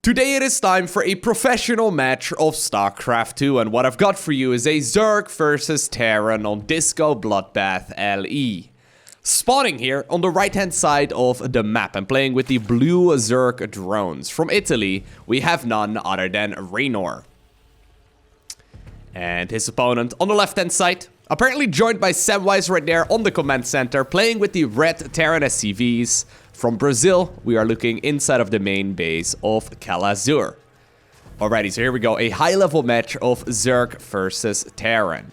Today it is time for a professional match of StarCraft 2, and what I've got for you is a Zerg versus Terran on Disco Bloodbath LE. Spawning here on the right hand side of the map and playing with the blue Zerg drones. From Italy, we have none other than Reynor. And his opponent on the left hand side, apparently joined by Samwise right there on the command center, playing with the red Terran SCVs. From Brazil, we are looking inside of the main base of Kelazhur. Alrighty, so here we go, a high-level match of Zerg versus Terran.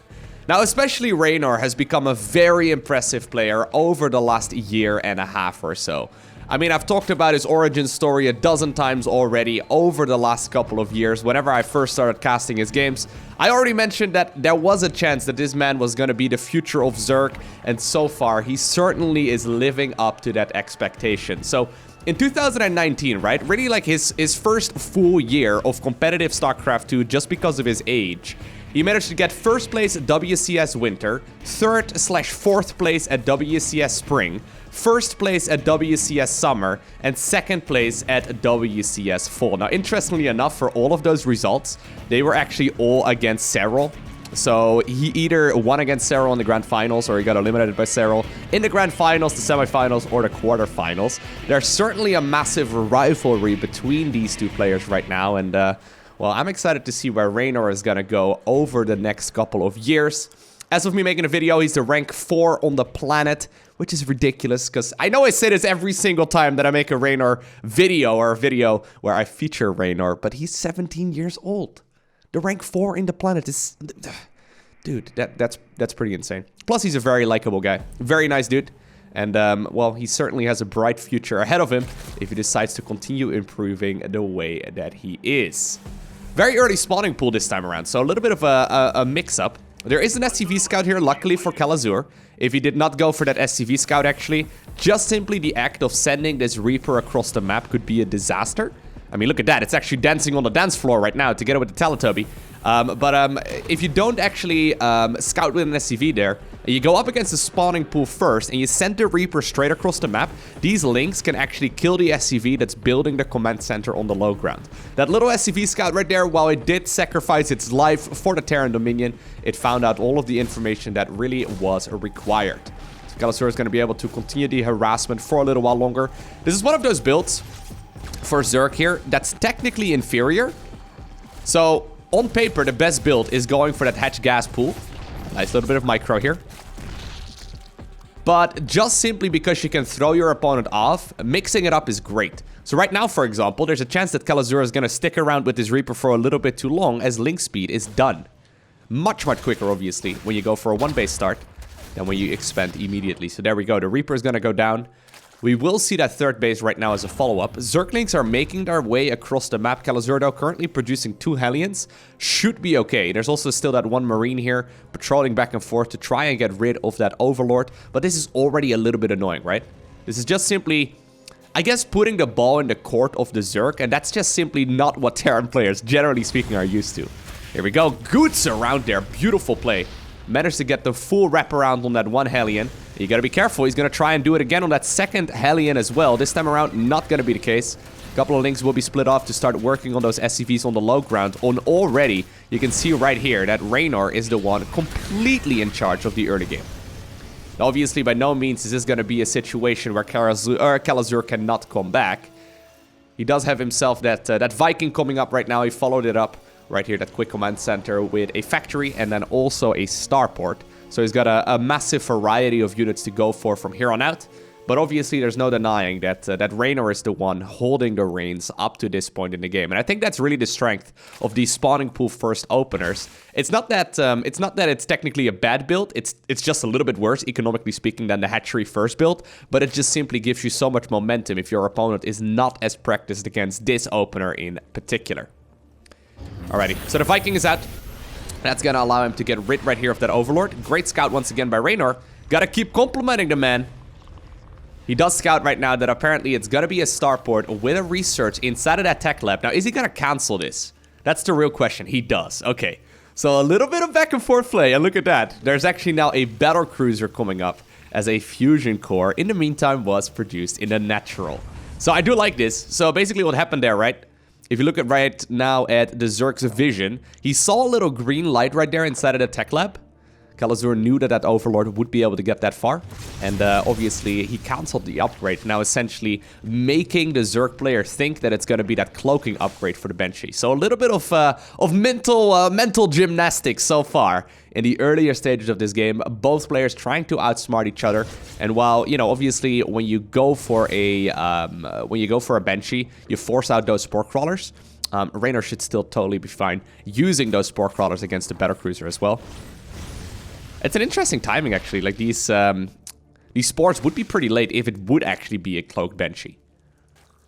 Now, especially Reynor has become a very impressive player over the last year and a half or so. I mean, I've talked about his origin story a dozen times already over the last couple of years. Whenever I first started casting his games, I already mentioned that there was a chance that this man was going to be the future of Zerg, and so far, he certainly is living up to that expectation. So, in 2019, right, really like his first full year of competitive StarCraft 2 just because of his age, he managed to get first place at WCS Winter, 3rd/4th place at WCS Spring, 1st place at WCS Summer, and 2nd place at WCS Fall. Now, interestingly enough, for all of those results, they were actually all against Cyril. So he either won against Cyril in the Grand Finals, or he got eliminated by Cyril in the Grand Finals, the Semifinals, or the Quarterfinals. There's certainly a massive rivalry between these two players right now, and well, I'm excited to see where Reynor is gonna go over the next couple of years. As of me making a video, he's the rank 4 on the planet, which is ridiculous, because I know I say this every single time that I make a Reynor video, or a video where I feature Reynor, but he's 17 years old. The rank 4 in the planet is... Dude, that's pretty insane. Plus, he's a very likable guy. Very nice dude. And, well, he certainly has a bright future ahead of him if he decides to continue improving the way that he is. Very early spawning pool this time around, so a little bit of a mix-up. There is an SCV scout here, luckily for Kelazhur. If he did not go for that SCV scout, actually, just simply the act of sending this Reaper across the map could be a disaster. I mean, look at that. It's actually dancing on the dance floor right now together with the Teletubby. If you don't actually scout with an SCV there, you go up against the spawning pool first, and you send the Reaper straight across the map, these links can actually kill the SCV that's building the command center on the low ground. That little SCV scout right there, while it did sacrifice its life for the Terran Dominion, it found out all of the information that really was required. So Kelazhur is going to be able to continue the harassment for a little while longer. This is one of those builds for Zerg here that's technically inferior. So, on paper, the best build is going for that hatch gas pool. Nice little bit of micro here. But just simply because you can throw your opponent off, mixing it up is great. So right now, for example, there's a chance that Kelazhur is going to stick around with his Reaper for a little bit too long as link speed is done. Much, much quicker, obviously, when you go for a one-base start than when you expand immediately. So there we go. The Reaper is going to go down. We will see that third base right now as a follow-up. Zerglings are making their way across the map. Kelazhur, though, currently producing 2 Hellions. Should be okay. There's also still that 1 Marine here, patrolling back and forth to try and get rid of that Overlord. But this is already a little bit annoying, right? This is just simply, I guess, putting the ball in the court of the Zerg. And that's just simply not what Terran players, generally speaking, are used to. Here we go. Good surround there. Beautiful play. Managed to get the full wraparound on that 1 Hellion. You gotta be careful. He's gonna try and do it again on that 2nd Hellion as well. This time around, not gonna be the case. A couple of links will be split off to start working on those SCVs on the low ground. And already, you can see right here that Reynor is the one completely in charge of the early game. Now, obviously, by no means is this gonna be a situation where Kelazhur cannot come back. He does have himself that Viking coming up right now. He followed it up right here, that quick command center with a factory and then also a starport. So he's got a massive variety of units to go for from here on out. But obviously, there's no denying that that Reynor is the one holding the reins up to this point in the game. And I think that's really the strength of these spawning pool first openers. It's not that it's technically a bad build. It's just a little bit worse, economically speaking, than the hatchery first build. But it just simply gives you so much momentum if your opponent is not as practiced against this opener in particular. Alrighty, so the Viking is out. That's going to allow him to get rid right here of that Overlord. Great scout once again by Reynor. Gotta keep complimenting the man. He does scout right now that apparently it's going to be a starport with a research inside of that tech lab. Now, is he going to cancel this? That's the real question. He does. Okay. So a little bit of back and forth play. And look at that. There's actually now a Battlecruiser coming up as a fusion core. In the meantime, was produced in the natural. So I do like this. So basically what happened there, right? if you look at right now at the Zerg's vision, he saw a little green light right there inside of the tech lab. Kelazhur knew that that Overlord would be able to get that far, and obviously he cancelled the upgrade, now essentially making the Zerg player think that it's going to be that cloaking upgrade for the Banshee. So a little bit of mental gymnastics so far in the earlier stages of this game. Both players trying to outsmart each other, and while, you know, obviously when you go for a Banshee, you force out those Spore Crawlers. Reynor should still totally be fine using those Spore Crawlers against the Battlecruiser as well. It's an interesting timing, actually. Like, these spores would be pretty late if it would actually be a cloaked Banshee.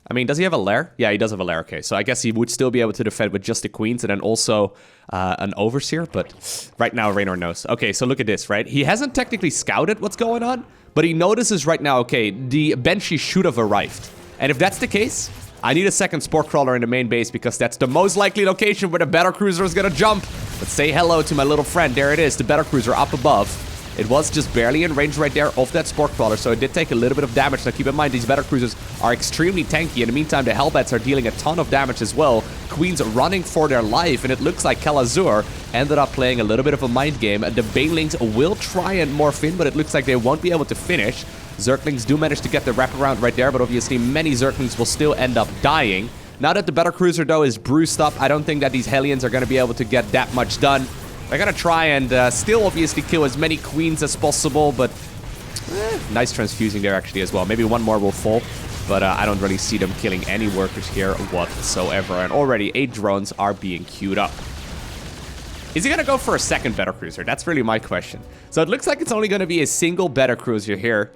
I mean, does he have a lair? Yeah, he does have a lair. Okay, so I guess he would still be able to defend with just the queens and then also an Overseer. But right now, Reynor knows. Okay, so look at this, right? He hasn't technically scouted what's going on, but he notices right now, okay, the Banshee should have arrived. And if that's the case, I need a second Spore Crawler in the main base because that's the most likely location where the Battlecruiser is going to jump. But say hello to my little friend. There it is, the Battlecruiser up above. It was just barely in range right there of that Spore Crawler, so it did take a little bit of damage. Now keep in mind, these Battlecruisers are extremely tanky. In the meantime, the Hellbats are dealing a ton of damage as well. Queens running for their life, and it looks like Kelazhur ended up playing a little bit of a mind game. The Banelings will try and morph in, but it looks like they won't be able to finish. Zerglings do manage to get the wraparound right there, but obviously many Zerglings will still end up dying. Now that the Battlecruiser, though, is bruised up, I don't think that these Hellions are going to be able to get that much done. They're going to try and still obviously kill as many queens as possible, but nice transfusing there actually as well. Maybe one more will fall, but I don't really see them killing any workers here whatsoever. And already 8 drones are being queued up. Is he going to go for a second Battlecruiser? That's really my question. So it looks like it's only going to be a single Battlecruiser here.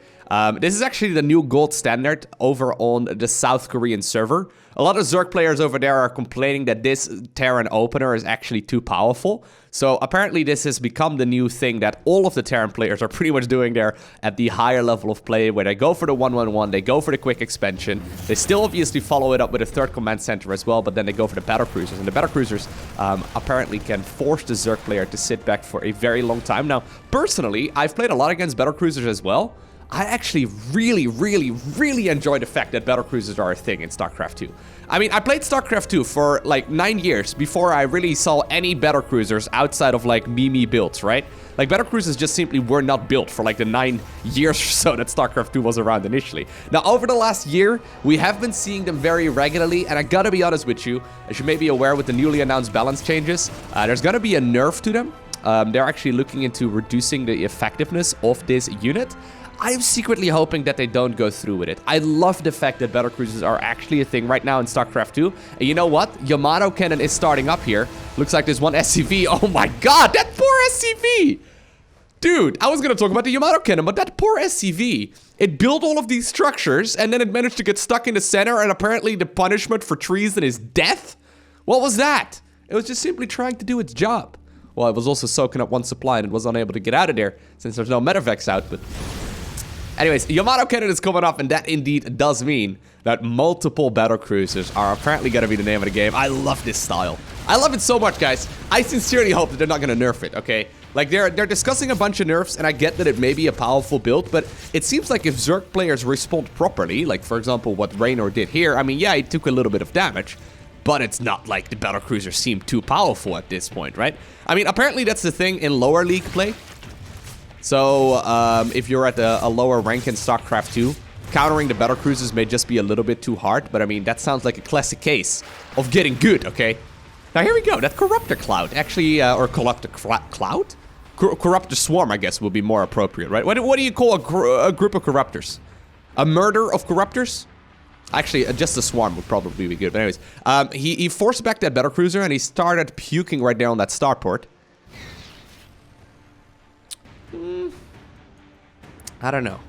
This is actually the new gold standard over on the South Korean server. A lot of Zerg players over there are complaining that this Terran opener is actually too powerful. So apparently this has become the new thing that all of the Terran players are pretty much doing there at the higher level of play, where they go for the 1-1-1, they go for the quick expansion. They still obviously follow it up with a third command center as well, but then they go for the Battlecruisers. And the Battlecruisers apparently can force the Zerg player to sit back for a very long time. Now, personally, I've played a lot against Battlecruisers as well. I actually really enjoy the fact that Battlecruisers are a thing in StarCraft 2. I mean, I played StarCraft 2 for like 9 years before I really saw any Battlecruisers outside of like meme builds, right? Like, Battlecruisers just simply were not built for like the 9 years or so that StarCraft 2 was around initially. Now, over the last year, we have been seeing them very regularly, and I gotta be honest with you, as you may be aware with the newly announced balance changes, there's gonna be a nerf to them. They're actually looking into reducing the effectiveness of this unit. I'm secretly hoping that they don't go through with it. I love the fact that Battlecruisers are actually a thing right now in StarCraft 2. And you know what? Yamato Cannon is starting up here. Looks like there's one SCV. Oh my god, that poor SCV! Dude, I was gonna talk about the Yamato Cannon, but that poor SCV. It built all of these structures, and then it managed to get stuck in the center, and apparently the punishment for treason is death? What was that? It was just simply trying to do its job. Well, it was also soaking up one supply, and it was unable to get out of there, since there's no Metavex out, but... Anyways, Yamato Cannon is coming up, and that indeed does mean that multiple Battlecruisers are apparently going to be the name of the game. I love this style. I love it so much, guys. I sincerely hope that they're not going to nerf it, okay? Like, they're discussing a bunch of nerfs, and I get that it may be a powerful build, but it seems like if Zerg players respond properly, like, for example, what Reynor did here, I mean, yeah, he took a little bit of damage, but it's not like the Battlecruisers seem too powerful at this point, right? I mean, apparently that's the thing in lower league play. So, if you're at a lower rank in StarCraft 2, countering the Battlecruisers may just be a little bit too hard, but I mean, that sounds like a classic case of getting good, okay? Now, here we go. That Corruptor Cloud, actually, or Corruptor Cloud? Corruptor Swarm, I guess, would be more appropriate, right? What do you call a group of Corruptors? A murder of Corruptors? Actually, just a Swarm would probably be good, but anyways. He forced back that Battlecruiser, and he started puking right there on that starport. I don't know.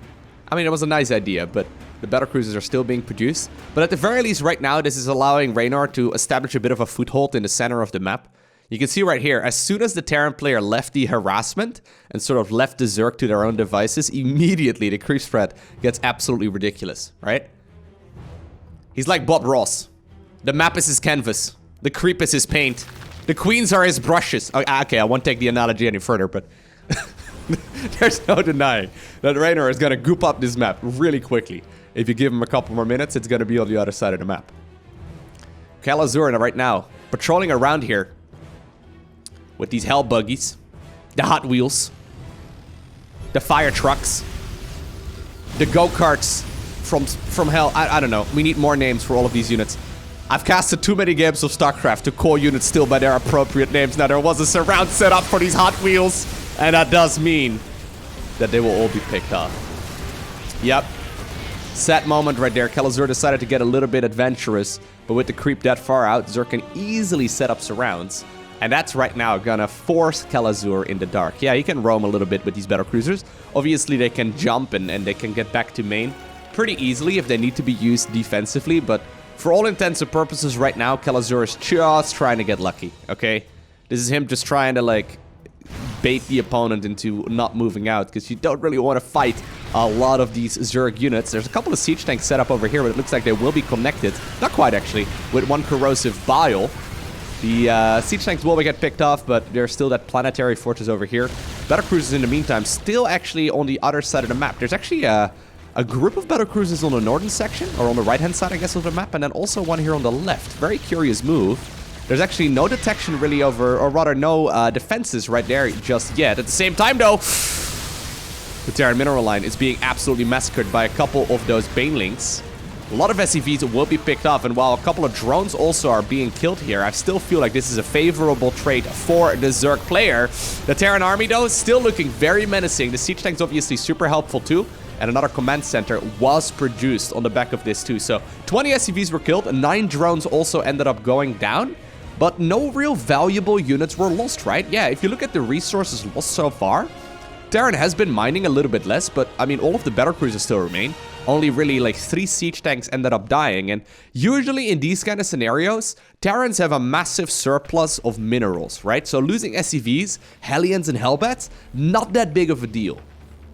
I mean, it was a nice idea, but the Battlecruisers are still being produced. But at the very least, right now, this is allowing Reynor to establish a bit of a foothold in the center of the map. You can see right here, as soon as the Terran player left the harassment and sort of left the Zerg to their own devices, immediately the creep spread gets absolutely ridiculous, right? He's like Bob Ross. The map is his canvas. The creep is his paint. The queens are his brushes. Okay, I won't take the analogy any further, but... There's no denying that Reynor is going to goop up this map really quickly. If you give him a couple more minutes, it's going to be on the other side of the map. Kelazhur right now patrolling around here with these hell buggies, the Hot Wheels, the fire trucks, the go-karts from hell. I don't know. We need more names for all of these units. I've casted too many games of StarCraft to call units still by their appropriate names. Now, there was a surround set up for these Hot Wheels, and that does mean that they will all be picked off. Yep. Sad moment right there. Kelazhur decided to get a little bit adventurous, but with the creep that far out, Zerg can easily set up surrounds. And that's right now gonna force Kelazhur in the dark. Yeah, he can roam a little bit with these Battlecruisers. Obviously, they can jump and they can get back to main pretty easily if they need to be used defensively. But for all intents and purposes right now, Kelazhur is just trying to get lucky, okay? This is him just trying to, like, bait the opponent into not moving out, because you don't really want to fight a lot of these Zerg units. There's a couple of siege tanks set up over here, but it looks like they will be connected. Not quite, actually, with one corrosive bile. The siege tanks will get picked off, but there's still that planetary fortress over here. Battlecruisers, in the meantime, still actually on the other side of the map. There's actually a group of Battlecruisers on the northern section, or on the right-hand side, I guess, of the map, and then also one here on the left. Very curious move. There's actually no detection really over, or rather no defenses right there just yet. At the same time, though, the Terran mineral line is being absolutely massacred by a couple of those banelings. A lot of SCVs will be picked off, and while a couple of drones also are being killed here, I still feel like this is a favorable trade for the Zerg player. The Terran army, though, is still looking very menacing. The siege tank's obviously super helpful, too. And another command center was produced on the back of this, too. So 20 SCVs were killed, and 9 drones also ended up going down. But no real valuable units were lost, right? Yeah, if you look at the resources lost so far, Terran has been mining a little bit less, but, I mean, all of the Battlecruisers still remain. Only really, like, 3 siege tanks ended up dying, and usually in these kind of scenarios, Terrans have a massive surplus of minerals, right? So losing SCVs, Hellions, and Hellbats, not that big of a deal.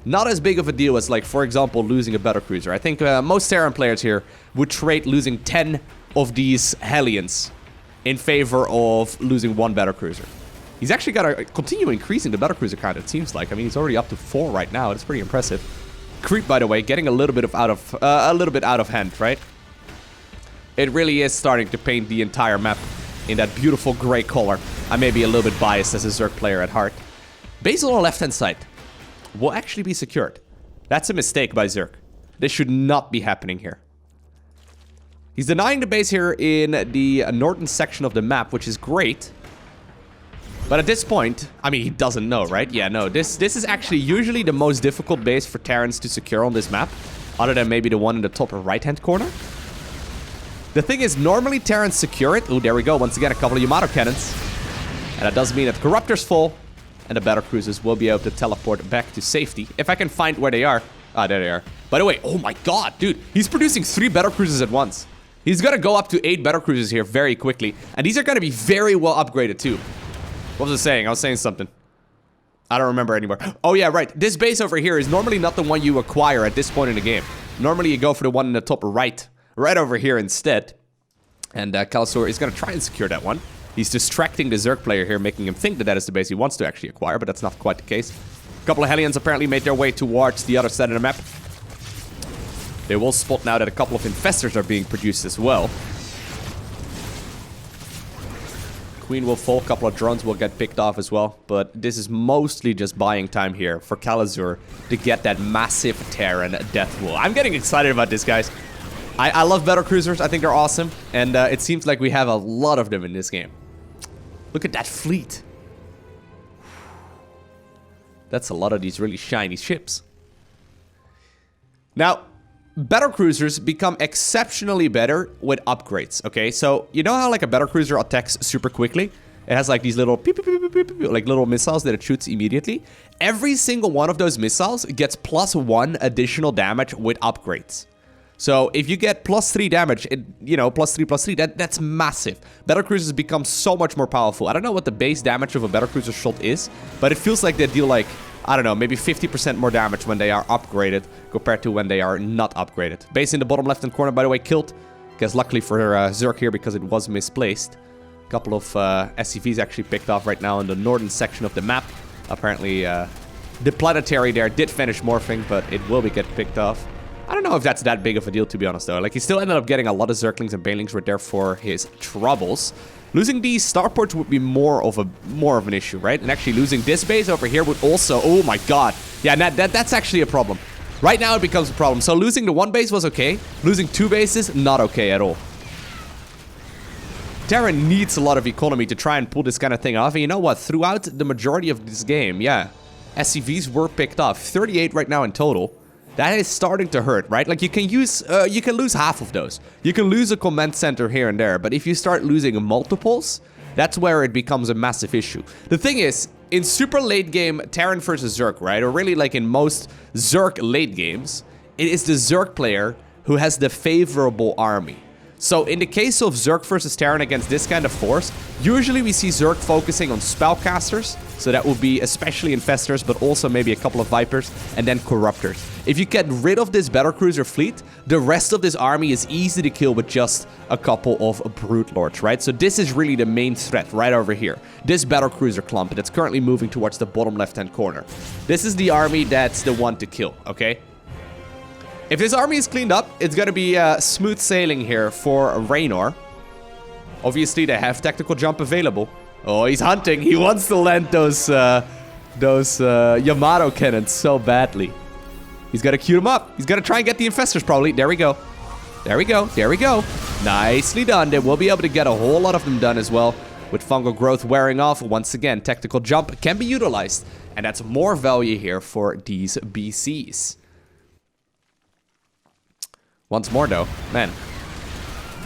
Not as big of a deal as, like, for example, losing a Battlecruiser. I think most Terran players here would trade losing 10 of these Hellions in favor of losing 1 Battlecruiser. He's actually got to continue increasing the Battlecruiser count, it seems like. I mean, he's already up to 4 right now. That's pretty impressive. Creep, by the way, getting a little bit out of hand, right? It really is starting to paint the entire map in that beautiful gray color. I may be a little bit biased as a Zerg player at heart. Base on the left-hand side will actually be secured. That's a mistake by Zerg. This should not be happening here. He's denying the base here in the northern section of the map, which is great. But at this point, I mean, he doesn't know, right? Yeah, no, this is actually usually the most difficult base for Terrans to secure on this map, other than maybe the one in the top right-hand corner. The thing is, normally Terrans secure it. Ooh, there we go. Once again, a couple of Yamato cannons. And that does mean that Corruptor's full, and the Battlecruisers will be able to teleport back to safety. If I can find where they are. Ah, there they are. By the way, oh my god, dude. He's producing 3 Battlecruisers at once. He's gonna go up to 8 Battlecruisers here very quickly. And these are gonna be very well upgraded, too. What was I saying? I was saying something. I don't remember anymore. Oh, yeah, right. This base over here is normally not the one you acquire at this point in the game. Normally, you go for the one in the top right over here instead. And Kelazhur is going to try and secure that one. He's distracting the Zerg player here, making him think that that is the base he wants to actually acquire, but that's not quite the case. A couple of Hellions apparently made their way towards the other side of the map. They will spot now that a couple of Infestors are being produced as well. Queen will fall, a couple of drones will get picked off as well, but this is mostly just buying time here for Kelazhur to get that massive Terran death wall. I'm getting excited about this, guys. I love Battlecruisers, I think they're awesome, and it seems like we have a lot of them in this game. Look at that fleet. That's a lot of these really shiny ships. Now, Battlecruisers become exceptionally better with upgrades, okay? So, you know how like a Battlecruiser attacks super quickly? It has like these little pew, pew, pew, pew, pew, pew, like little missiles that it shoots immediately. Every single one of those missiles gets +1 additional damage with upgrades. So if you get +3 damage, you know, +3, that's massive. Battlecruisers become so much more powerful. I don't know what the base damage of a Battlecruiser shot is, but it feels like they deal like, I don't know, maybe 50% more damage when they are upgraded compared to when they are not upgraded. Base in the bottom left-hand corner, by the way, killed. Guess luckily for Zerg here because it was misplaced. A couple of SCVs actually picked off right now in the northern section of the map. Apparently, the planetary there did finish morphing, but it will be get picked off. I don't know if that's that big of a deal, to be honest, though. Like, he still ended up getting a lot of Zerglings and Banelings right there for his troubles. Losing these starports would be more of an issue, right? And actually losing this base over here would also... Oh, my God. Yeah, that's actually a problem. Right now, it becomes a problem. So losing the one base was okay. Losing two bases, not okay at all. Terran needs a lot of economy to try and pull this kind of thing off. And you know what? Throughout the majority of this game, yeah, SCVs were picked off. 38 right now in total. That is starting to hurt, right? Like, you can lose half of those. You can lose a command center here and there. But if you start losing multiples, that's where it becomes a massive issue. The thing is, in super late game Terran versus Zerg, right? Or really like in most Zerg late games, it is the Zerg player who has the favorable army. So in the case of Zerg versus Terran against this kind of force, usually we see Zerg focusing on spellcasters. So that would be especially Infestors, but also maybe a couple of Vipers, and then Corruptors. If you get rid of this Battlecruiser fleet, the rest of this army is easy to kill with just a couple of Brute Lords, right? So this is really the main threat right over here. This Battlecruiser clump that's currently moving towards the bottom left-hand corner. This is the army that's the one to kill, okay? If this army is cleaned up, it's gonna be smooth sailing here for Reynor. Obviously, they have tactical jump available. Oh, he's hunting. He wants to land those Yamato cannons so badly. He's got to queue them up. He's got to try and get the Infestors, probably. There we go. There we go. There we go. Nicely done. They will be able to get a whole lot of them done as well. With fungal growth wearing off, once again, tactical jump can be utilized. And that's more value here for these BCs. Once more, though. Man.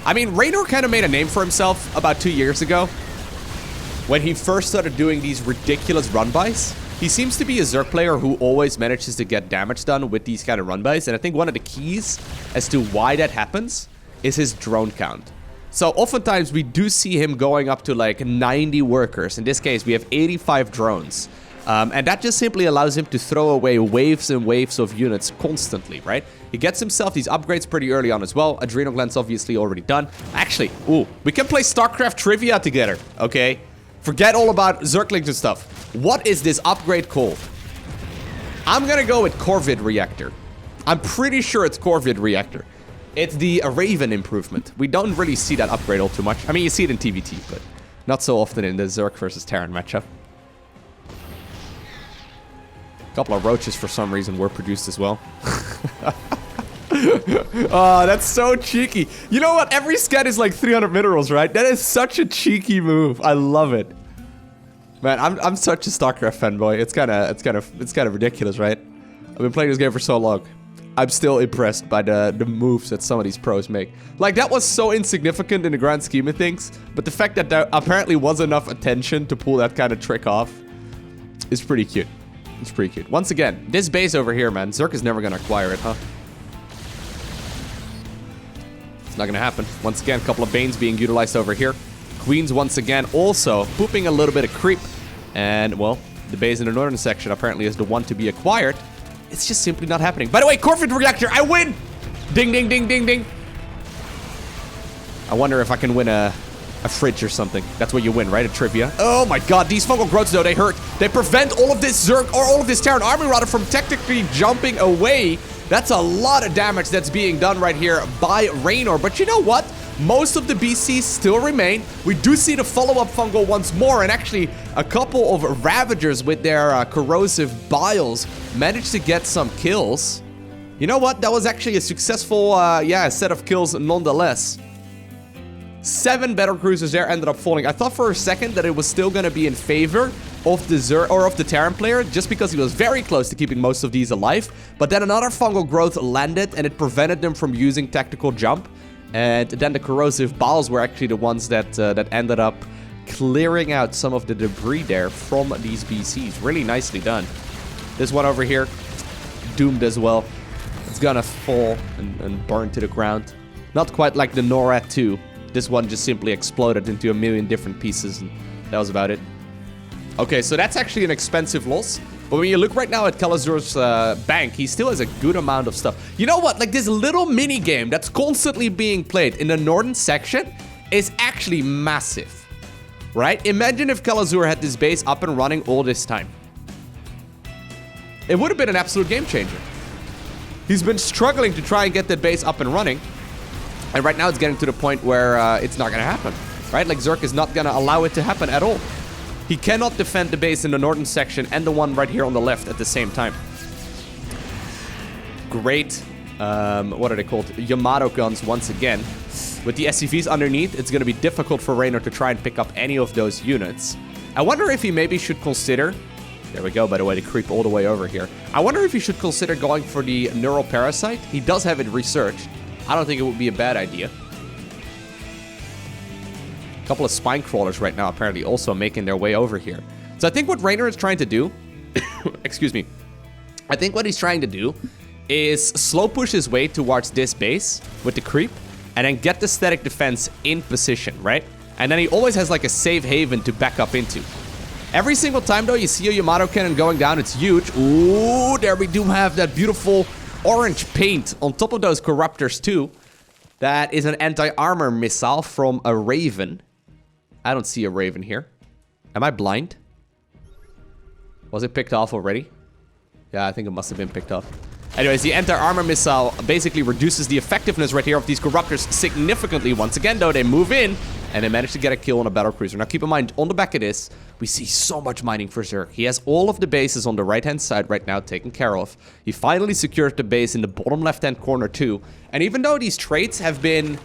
I mean, Reynor kind of made a name for himself about 2 years ago. When he first started doing these ridiculous run-bys. He seems to be a Zerg player who always manages to get damage done with these kind of run-bys. And I think one of the keys as to why that happens is his drone count. So oftentimes we do see him going up to like 90 workers. In this case, we have 85 drones. And that just simply allows him to throw away waves and waves of units constantly, right? He gets himself these upgrades pretty early on as well. Adrenal glands obviously already done. Actually, ooh, we can play StarCraft trivia together, okay? Forget all about Zerglings and stuff. What is this upgrade called? I'm gonna go with Corvid Reactor. I'm pretty sure it's Corvid Reactor. It's the Raven improvement. We don't really see that upgrade all too much. I mean, you see it in TVT, but not so often in the Zerg versus Terran matchup. A couple of roaches for some reason were produced as well. Oh, that's so cheeky. You know what? Every scan is like 300 minerals, right? That is such a cheeky move. I love it. Man, I'm such a StarCraft fanboy. It's kind of ridiculous, right? I've been playing this game for so long. I'm still impressed by the moves that some of these pros make. Like, that was so insignificant in the grand scheme of things, but the fact that there apparently was enough attention to pull that kind of trick off is pretty cute. It's pretty cute. Once again, this base over here, man, Zerg is never gonna acquire it, huh? It's not gonna happen. Once again, a couple of Banes being utilized over here. Queens once again also pooping a little bit of creep. And, well, the base in the northern section apparently is the one to be acquired. It's just simply not happening. By the way, Corvid Reactor, I win! Ding, ding, ding, ding, ding. I wonder if I can win a fridge or something. That's what you win, right? A trivia. Oh my god, these fungal growths, though, they hurt. They prevent all of this Zerg, or all of this Terran army, rather, from technically jumping away. That's a lot of damage that's being done right here by Reynor. But you know what? Most of the BCs still remain. We do see the follow-up fungal once more, and actually a couple of Ravagers with their corrosive biles managed to get some kills. You know what? That was actually a successful, set of kills nonetheless. 7 Battlecruisers there ended up falling. I thought for a second that it was still going to be in favor of the Zerg or of the Terran player, just because he was very close to keeping most of these alive. But then another fungal growth landed, and it prevented them from using tactical jump. And then the corrosive biles were actually the ones that ended up clearing out some of the debris there from these BCs. Really nicely done. This one over here, doomed as well. It's gonna fall and burn to the ground. Not quite like the NORAD 2. This one just simply exploded into a million different pieces, and that was about it. Okay, so that's actually an expensive loss. But when you look right now at Kelazhur's bank, he still has a good amount of stuff. You know what? Like, this little mini game that's constantly being played in the northern section is actually massive, right? Imagine if Kelazhur had this base up and running all this time. It would have been an absolute game changer. He's been struggling to try and get that base up and running. And right now it's getting to the point where it's not going to happen, right? Like, Zerg is not going to allow it to happen at all. He cannot defend the base in the northern section and the one right here on the left at the same time. Great, what are they called? Yamato guns once again. With the SCVs underneath, it's going to be difficult for Reynor to try and pick up any of those units. I wonder if he maybe should consider... There we go, by the way, to creep all the way over here. I wonder if he should consider going for the Neural Parasite. He does have it researched. I don't think it would be a bad idea. A couple of Spine Crawlers right now apparently also making their way over here. So I think what Reynor is trying to do... excuse me. I think what he's trying to do is slow push his way towards this base with the creep and then get the static defense in position, right? And then he always has like a safe haven to back up into. Every single time though you see a Yamato cannon going down, it's huge. Ooh, there we do have that beautiful orange paint on top of those Corruptors too. That is an anti-armor missile from a Raven. I don't see a Raven here. Am I blind? Was it picked off already? Yeah, I think it must have been picked off. Anyways, the anti-armor missile basically reduces the effectiveness right here of these Corruptors significantly. Once again, though, they move in and they manage to get a kill on a Battlecruiser. Now, keep in mind, on the back of this, we see so much mining for Zerg. He has all of the bases on the right-hand side right now taken care of. He finally secured the base in the bottom left-hand corner, too. And even though these trades have been...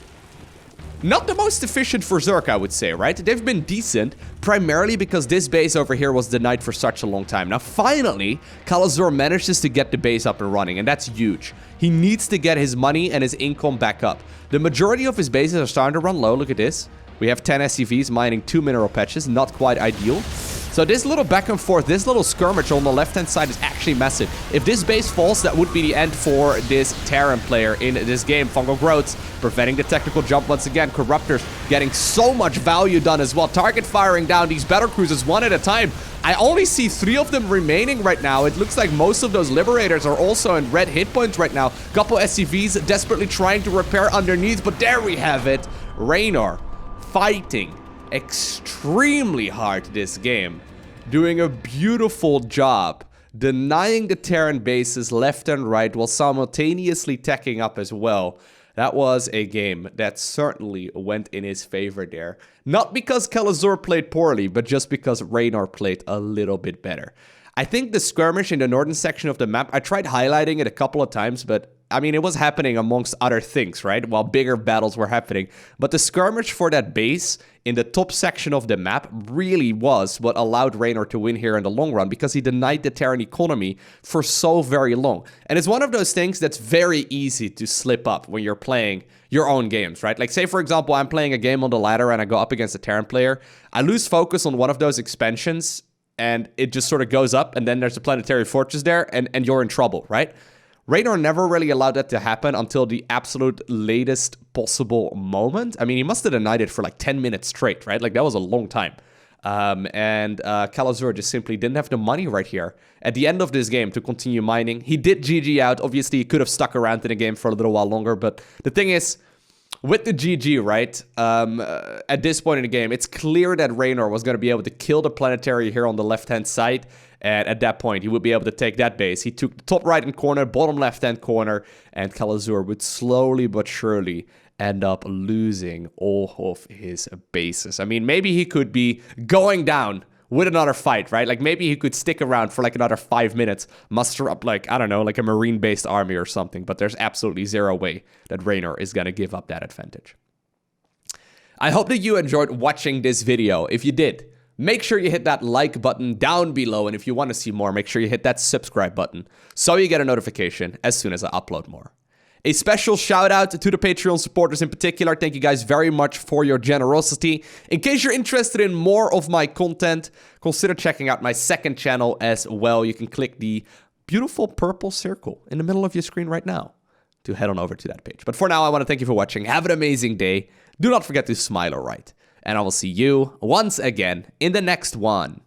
not the most efficient for Zerg, I would say, right? They've been decent, primarily because this base over here was denied for such a long time. Now, finally, Kelazhur manages to get the base up and running, and that's huge. He needs to get his money and his income back up. The majority of his bases are starting to run low. Look at this. We have 10 SCVs mining 2 mineral patches. Not quite ideal. So this little back and forth, this little skirmish on the left-hand side is actually massive. If this base falls, that would be the end for this Terran player in this game. Fungal Growths preventing the technical jump once again. Corruptors getting so much value done as well. Target firing down these Battlecruisers one at a time. I only see 3 of them remaining right now. It looks like most of those Liberators are also in red hit points right now. Couple SCVs desperately trying to repair underneath, but there we have it. Reynor fighting extremely hard this game, doing a beautiful job denying the Terran bases left and right while simultaneously teching up as well. That was a game that certainly went in his favor there. Not because Kelazhur played poorly, but just because Reynor played a little bit better. I think the skirmish in the northern section of the map, I tried highlighting it a couple of times, but I mean, it was happening amongst other things, right? While bigger battles were happening. But the skirmish for that base in the top section of the map really was what allowed Reynor to win here in the long run, because he denied the Terran economy for so very long. And it's one of those things that's very easy to slip up when you're playing your own games, right? Like, say, for example, I'm playing a game on the ladder and I go up against a Terran player. I lose focus on one of those expansions and it just sort of goes up, and then there's a planetary fortress there, and you're in trouble, right? Reynor never really allowed that to happen until the absolute latest possible moment. I mean, he must have denied it for like 10 minutes straight, right? Like, that was a long time. And Kelazhur just simply didn't have the money right here at the end of this game to continue mining. He did GG out. Obviously, he could have stuck around in the game for a little while longer, but the thing is, with the GG, right, at this point in the game, it's clear that Reynor was going to be able to kill the planetary here on the left-hand side, and at that point, he would be able to take that base. He took the top right-hand corner, bottom left-hand corner, and Kelazhur would slowly but surely end up losing all of his bases. I mean, maybe he could be going down with another fight, right? Like, maybe he could stick around for like another 5 minutes, muster up like, I don't know, like a marine-based army or something, but there's absolutely zero way that Reynor is gonna give up that advantage. I hope that you enjoyed watching this video. If you did, make sure you hit that like button down below, and if you want to see more, make sure you hit that subscribe button so you get a notification as soon as I upload more. A special shout out to the Patreon supporters in particular. Thank you guys very much for your generosity. In case you're interested in more of my content, consider checking out my second channel as well. You can click the beautiful purple circle in the middle of your screen right now to head on over to that page. But for now, I want to thank you for watching. Have an amazing day. Do not forget to smile alright. And I will see you once again in the next one.